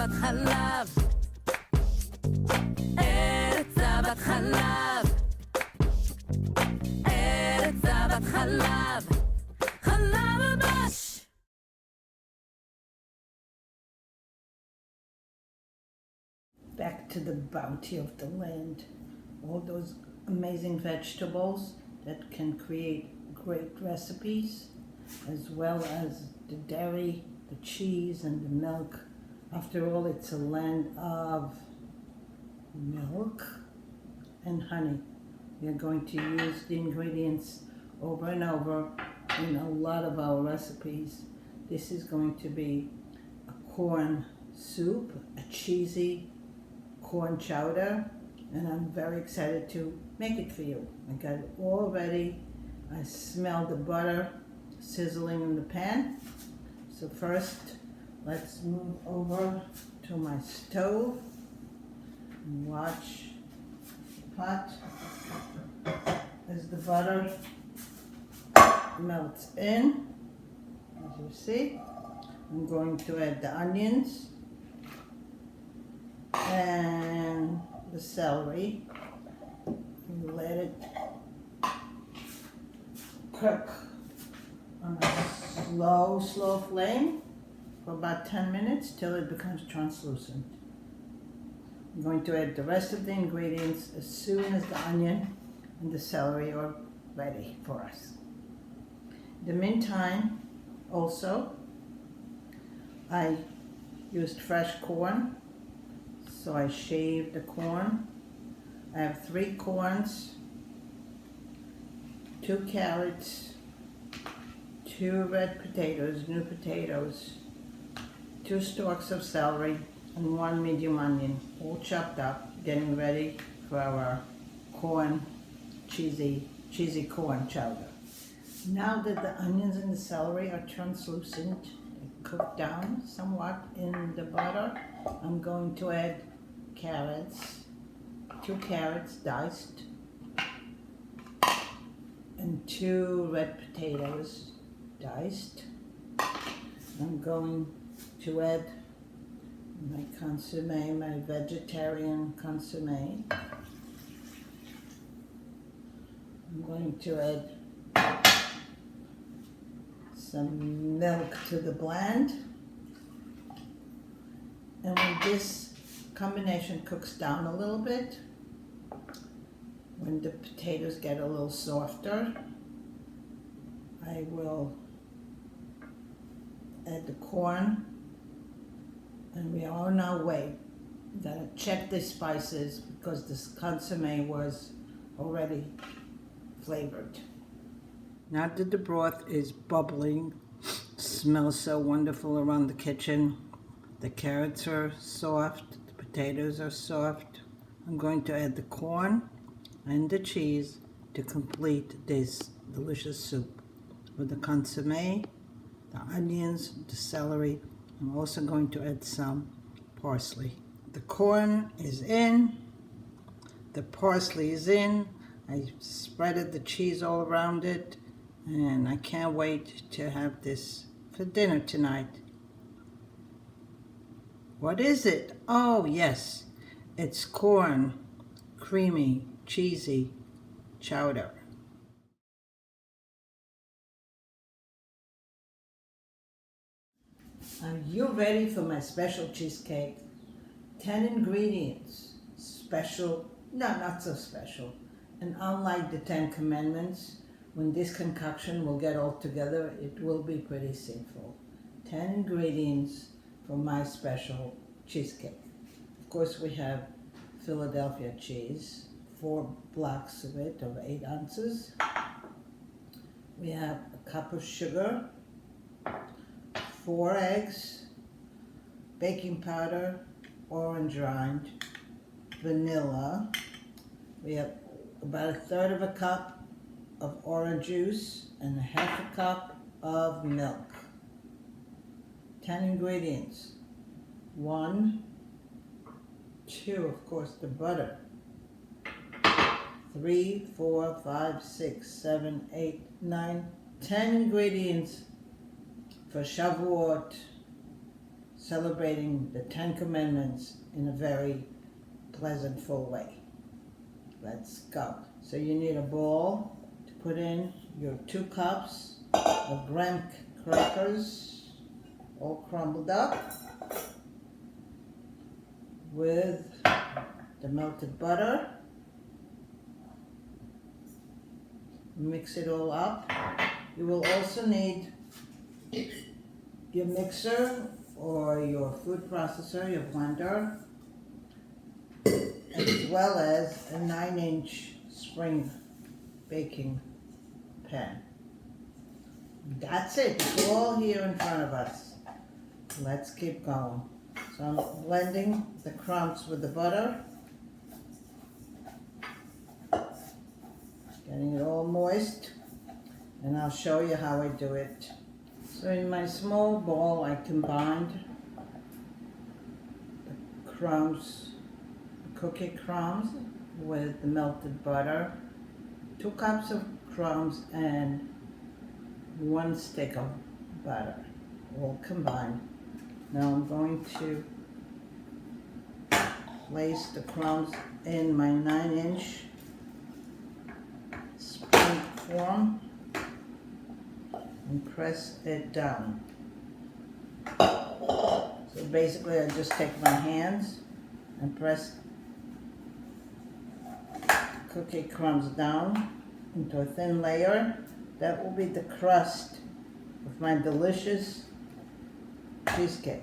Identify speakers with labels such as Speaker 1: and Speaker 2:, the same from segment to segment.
Speaker 1: זבת חלב, ארץ זבת חלב, ארץ זבת חלב, חלב ודבש.
Speaker 2: Back to the bounty of the land, all those amazing vegetables that can create great recipes, as well as the dairy, the cheese, and the milk. After all, it's a land of milk and honey. We are going to use the ingredients over and over in a lot of our recipes. This is going to be a corn soup, a cheesy corn chowder, and I'm very excited to make it for you. I got it all ready. I smell the butter sizzling in the pan. So first, let's move over to my stove and watch the pot as the butter melts in. As you see, I'm going to add the onions and the celery and let it cook on a slow flame for about 10 minutes till it becomes translucent. I'm going to add the rest of the ingredients as soon as the onion and the celery are ready for us. In the meantime, also, I used fresh corn. So I shaved the corn. I have 3 corns, 2 carrots, 2 red potatoes, new potatoes, 2 stalks of celery, and 1 medium onion, all chopped up, getting ready for our corn, cheesy corn chowder. Now that the onions and the celery are translucent, cooked down somewhat in the butter, I'm going to add carrots, 2 carrots diced, and 2 red potatoes diced. I'm going to add my consommé, my vegetarian consommé. I'm going to add some milk to the blend. And when this combination cooks down a little bit, when the potatoes get a little softer, I will add the corn, and we are on our way. I'm gonna check the spices because this consommé was already flavored. Now that the broth is bubbling, smells so wonderful around the kitchen, the carrots are soft, the potatoes are soft, I'm going to add the corn and the cheese to complete this delicious soup. With the consommé, the onions, the celery, I'm also going to add some parsley. The corn is in, the parsley is in, I spreaded the cheese all around it, and I can't wait to have this for dinner tonight. What is it? Oh yes, it's corn, creamy, cheesy chowder. Are you ready for my special cheesecake? 10 ingredients, special, no, not so special. And unlike the 10 commandments, when this concoction will get all together, it will be pretty simple. 10 ingredients for my special cheesecake. Of course, we have Philadelphia cheese, 4 blocks of it, of 8 ounces. We have a cup of sugar, 4 eggs, baking powder, orange rind, vanilla. We have about 1/3 of a cup of orange juice and 1/2 cup of milk. 10 ingredients. 1, 2, of course, the butter. 3, 4, 5, 6, 7, 8, 9, 10 ingredients for Shavuot celebrating the 10 Commandments in a very pleasantful way. Let's go. So you need a bowl to put in your 2 cups of graham crackers, all crumbled up, with the melted butter. Mix it all up. You will also need your mixer or your food processor, your blender, as well as a 9-inch spring baking pan. That's it. It's all here in front of us. Let's keep going. So I'm blending the crumbs with the butter, getting it all moist, and I'll show you how I do it. So in my small bowl, I combined the crumbs, the cookie crumbs, with the melted butter, 2 cups of crumbs and 1 stick of butter, all combined. Now I'm going to place the crumbs in my 9-inch spring form and press it down. So basically I just take my hands and press cookie crumbs down into a thin layer. That will be the crust of my delicious cheesecake.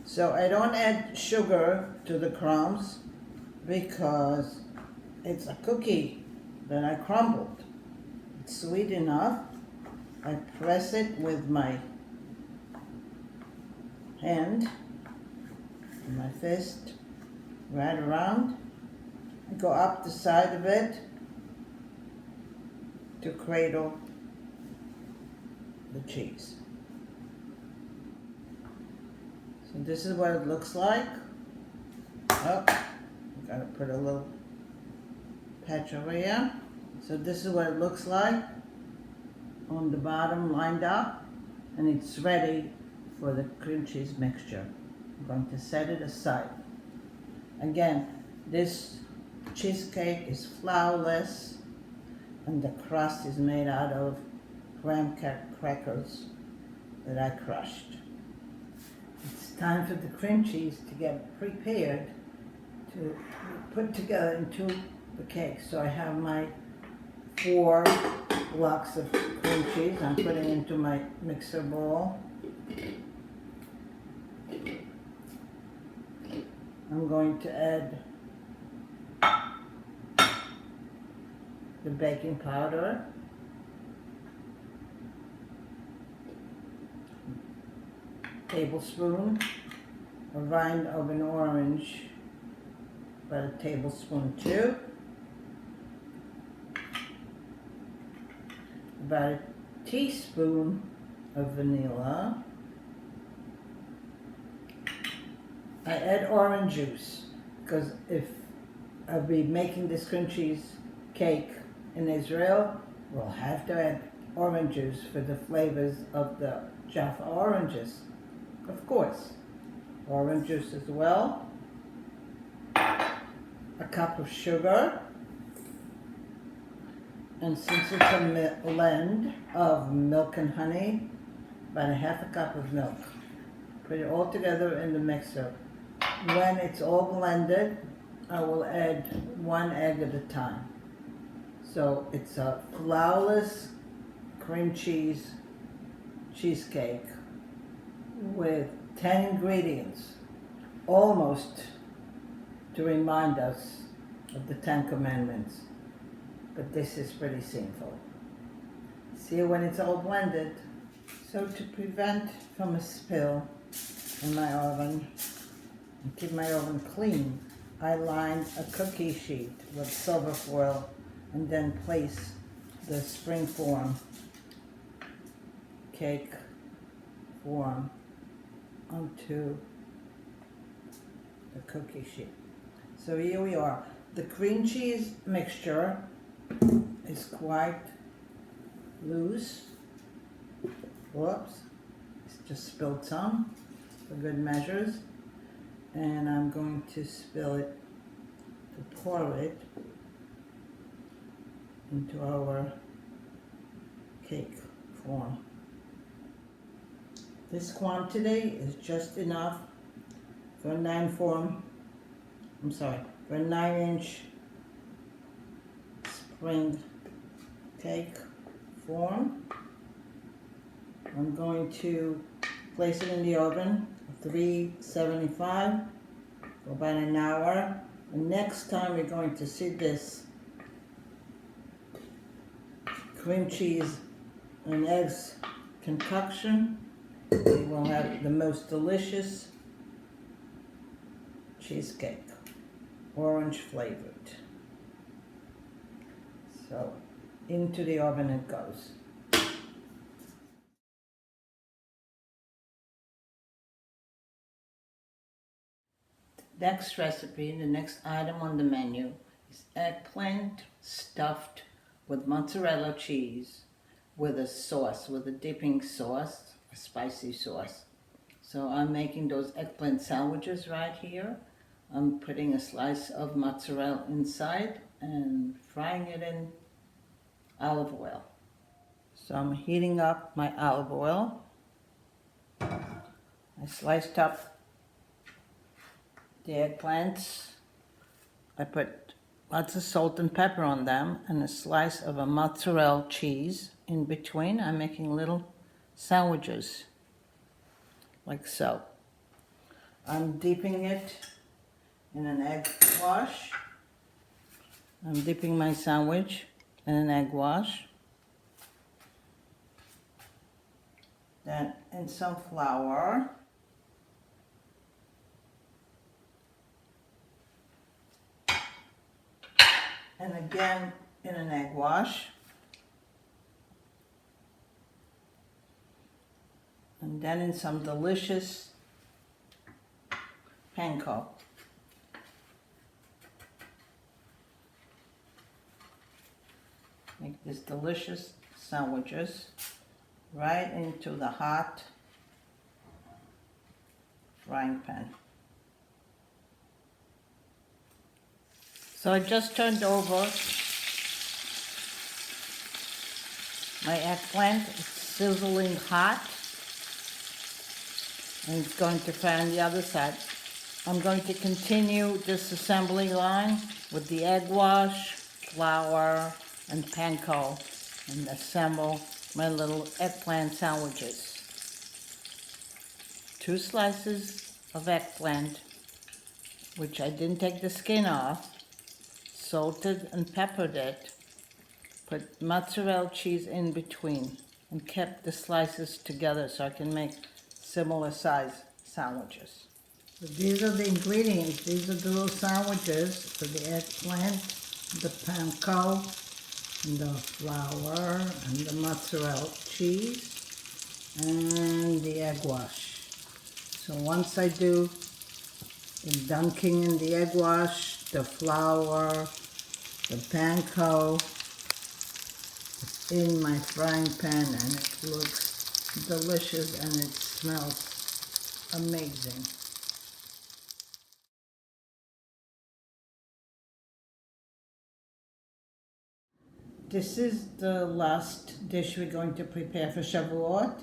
Speaker 2: So I don't add sugar to the crumbs because it's a cookie that I crumbled. It's sweet enough. I press it with my hand, my fist, right around. I go up the side of it to cradle the cheese. So this is what it looks like. Oh, I gotta put a little patch over here. So this is what it looks like on the bottom, lined up, and it's ready for the cream cheese mixture. I'm going to set it aside. Again, this cheesecake is flourless and the crust is made out of graham crackers that I crushed. It's time for the cream cheese to get prepared to put together into the cake. So I have my 4 blocks of cream cheese I'm putting into my mixer bowl. I'm going to add the baking powder, tablespoon, a rind of an orange, about a tablespoon too, about a teaspoon of vanilla. I add orange juice because if I'll be making this cream cheese cake in Israel, we'll have to add orange juice for the flavors of the Jaffa oranges. Of course, orange juice as well, a cup of sugar, and since it's a blend of milk and honey, about a half a cup of milk. Put it all together in the mixer. When it's all blended, I will add 1 egg at a time. So it's a flourless cream cheese cheesecake with 10 ingredients, almost to remind us of the 10 Commandments. But this is pretty simple. See when it's all blended. So to prevent from a spill in my oven and keep my oven clean, I lined a cookie sheet with silver foil and then place the spring form, cake form onto the cookie sheet. So here we are. The cream cheese mixture is quite loose. Whoops, just spilled some for good measures. And I'm going to pour it into our cake form. This quantity is just enough for a 9-inch spring cake form. I'm going to place it in the oven at 375 for about an hour. And next time we're going to see this cream cheese and eggs concoction. We will have the most delicious cheesecake, orange flavored. So into the oven it goes. Next recipe, the next item on the menu is eggplant stuffed with mozzarella cheese with a sauce, with a dipping sauce, a spicy sauce. So I'm making those eggplant sandwiches right here. I'm putting a slice of mozzarella inside and frying it in olive oil. So I'm heating up my olive oil. I sliced up the eggplants. I put lots of salt and pepper on them and a slice of a mozzarella cheese in between. I'm making little sandwiches, like so. I'm dipping it in an egg wash. I'm dipping my sandwich in an egg wash. Then in some flour. And again in an egg wash. And then in some delicious panko. Make these delicious sandwiches right into the hot frying pan. So I just turned over my eggplant. It's sizzling hot. And it's going to fry on the other side. I'm going to continue this assembly line with the egg wash, flour, and panko, and assemble my little eggplant sandwiches. 2 slices of eggplant, which I didn't take the skin off, salted and peppered it, put mozzarella cheese in between, and kept the slices together so I can make similar size sandwiches. So these are the ingredients. These are the little sandwiches for the eggplant, the panko, and the flour, and the mozzarella cheese, and the egg wash. So once I do the dunking in the egg wash, the flour, the panko, it's in my frying pan, and it looks delicious and it smells amazing. This is the last dish we're going to prepare for Shavuot.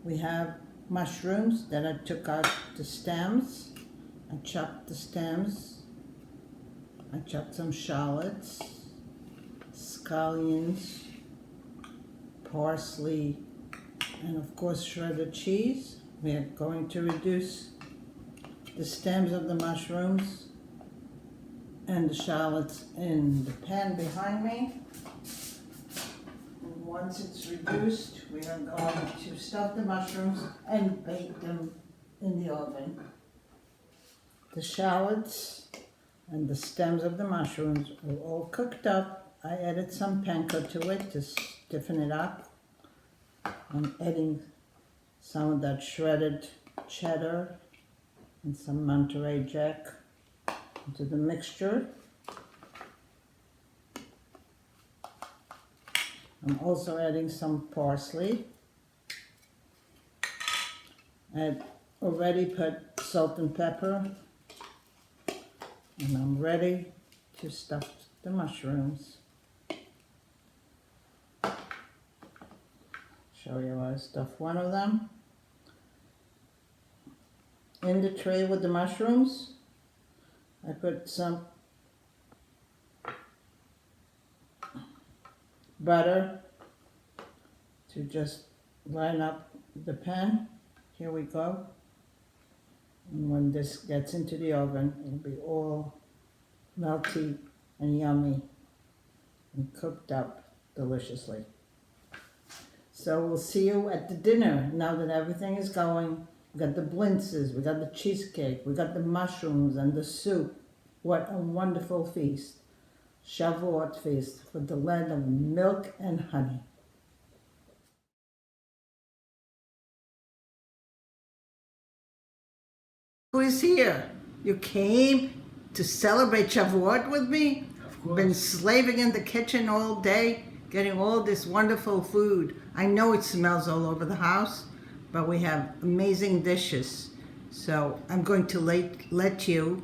Speaker 2: We have mushrooms that I took out the stems. I chopped the stems. I chopped some shallots, scallions, parsley, and of course shredded cheese. We are going to reduce the stems of the mushrooms and the shallots in the pan behind me. And once it's reduced, we are going to stuff the mushrooms and bake them in the oven. The shallots and the stems of the mushrooms are all cooked up. I added some panko to it to stiffen it up. I'm adding some of that shredded cheddar and some Monterey Jack into the mixture. I'm also adding some parsley. I already put salt and pepper, and I'm ready to stuff the mushrooms. Show you how I stuff one of them. In the tray with the mushrooms, I put some butter to just line up the pan. Here we go. And when this gets into the oven, it'll be all melty and yummy and cooked up deliciously. So we'll see you at the dinner. Now that everything is going, we got the blintzes, we got the cheesecake, we got the mushrooms and the soup. What a wonderful feast. Shavuot feast for the land of milk and honey. Who is here? You came to celebrate Shavuot with me?
Speaker 3: Of course.
Speaker 2: Been slaving in the kitchen all day, getting all this wonderful food. I know it smells all over the house, but we have amazing dishes. So I'm going to let you,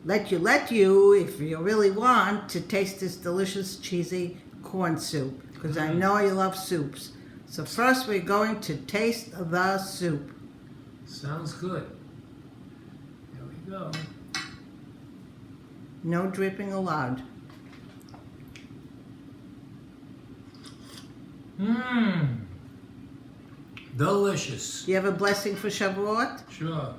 Speaker 2: if you really want, to taste this delicious cheesy corn soup, because I know you love soups. So first we're going to taste the soup.
Speaker 3: Sounds good. Here we go.
Speaker 2: No dripping allowed.
Speaker 3: Mmm. Delicious.
Speaker 2: Do you have a blessing for Shavuot?
Speaker 3: Sure.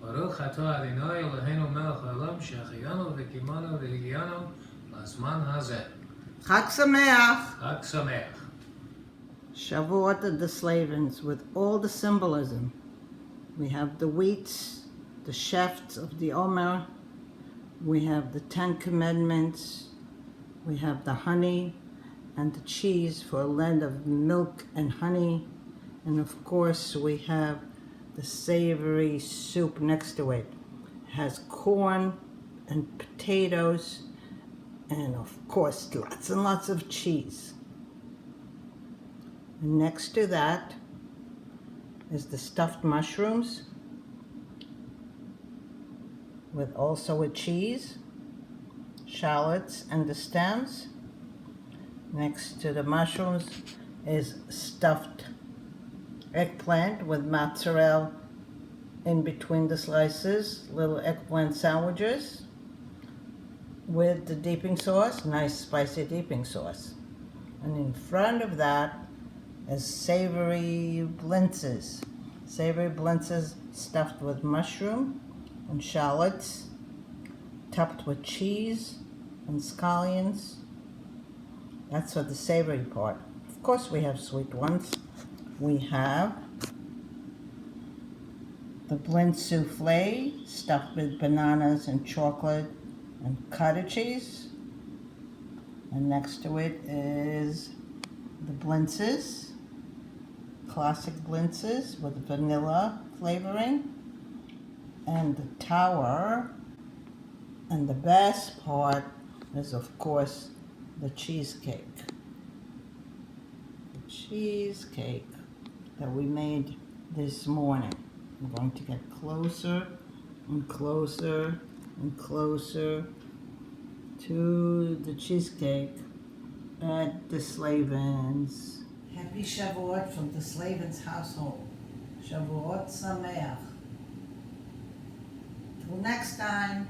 Speaker 3: Baruch atah Adonai Eloheinu melech haolam שהחיינו וקיימנו והגיענו לזמן הזה.
Speaker 2: Chag Sameach!
Speaker 3: חג שמח.
Speaker 2: Shavuot of the Slavens with all the symbolism. We have the wheats, the shefts of the Omer, we have the 10 Commandments, we have the honey and the cheese for a land of milk and honey, and of course we have the savory soup next to it. It has corn and potatoes and of course lots and lots of cheese. And next to that is the stuffed mushrooms with also a cheese, shallots and the stems. Next to the mushrooms is stuffed eggplant with mozzarella in between the slices, little eggplant sandwiches with the dipping sauce, nice spicy dipping sauce. And in front of that is savory blintzes. Savory blintzes stuffed with mushroom and shallots, topped with cheese and scallions. That's for the savory part. Of course we have sweet ones. We have the blintz souffle stuffed with bananas and chocolate and cottage cheese. And next to it is the blintzes, classic blintzes with vanilla flavoring. And the tower. And the best part is of course the cheesecake. The cheesecake that we made this morning. I'm going to get closer and closer and closer to the cheesecake at the Slavens. Happy Shavuot from the Slavens household. Shavuot Sameach. Till next time.